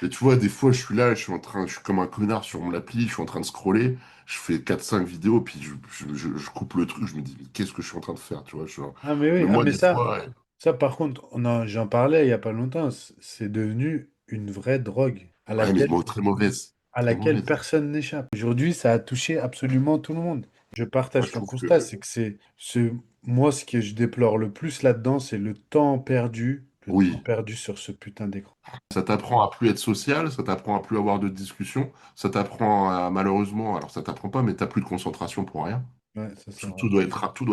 Et tu vois, des fois, je suis là, je suis comme un connard sur mon appli, je suis en train de scroller, je fais 4 5 vidéos, puis je coupe le truc, je me dis, mais qu'est-ce que je suis en train de faire, tu vois, Ah mais oui, mais ah moi, mais des fois, ouais. ça par contre, j'en parlais il y a pas longtemps, c'est devenu une vraie drogue Ouais, mais très mauvaise, à très laquelle mauvaise. personne n'échappe. Aujourd'hui, ça a touché absolument tout le monde. Je Moi, partage je ton trouve que, constat, c'est que moi, ce que je déplore le plus là-dedans, c'est le temps oui, perdu sur ce putain d'écran. ça t'apprend à plus être social, ça t'apprend à plus avoir de discussion, ça t'apprend à, malheureusement, alors ça t'apprend pas, mais t'as plus de concentration pour rien. Ouais, ça c'est vrai. Tout doit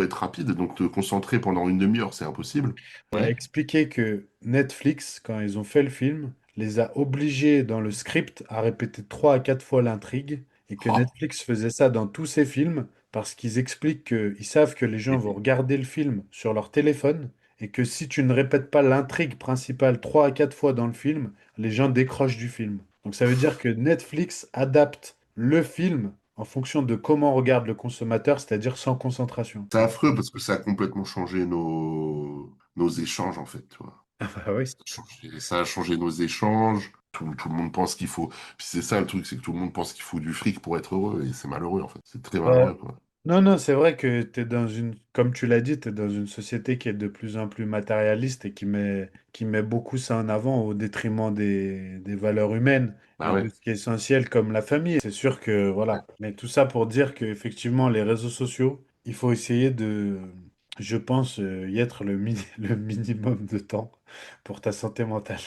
être rapide, donc te concentrer pendant une demi-heure, c'est impossible. Il a Ouais. expliqué que Netflix, quand ils ont fait le film, les a obligés dans le script à répéter 3 à 4 fois l'intrigue et que Ah, Netflix faisait ça dans tous ses films parce qu'ils expliquent qu'ils savent que les gens vont regarder le film sur leur téléphone et que si tu ne répètes pas l'intrigue principale 3 à 4 fois dans le film, les gens décrochent du film. Donc ça veut dire que Netflix adapte le film en fonction de comment regarde le consommateur, c'est-à-dire sans concentration. c'est affreux parce que ça a complètement changé nos échanges, en fait, tu vois. Ah bah oui. Ça a changé nos échanges. Tout le monde pense qu'il faut. Puis c'est ça le truc, c'est que tout le monde pense qu'il faut du fric pour être heureux. Et c'est malheureux, en fait. C'est très malheureux, quoi. Non, non, c'est vrai que tu es dans comme tu l'as dit, tu es dans une société qui est de plus en plus matérialiste et qui met beaucoup ça en avant au détriment des valeurs humaines Bah et de ouais. ce qui est essentiel comme la famille. C'est sûr que, voilà. Mais tout ça pour dire qu'effectivement, les réseaux sociaux, il faut essayer de, je pense, y être le minimum de temps pour ta santé mentale.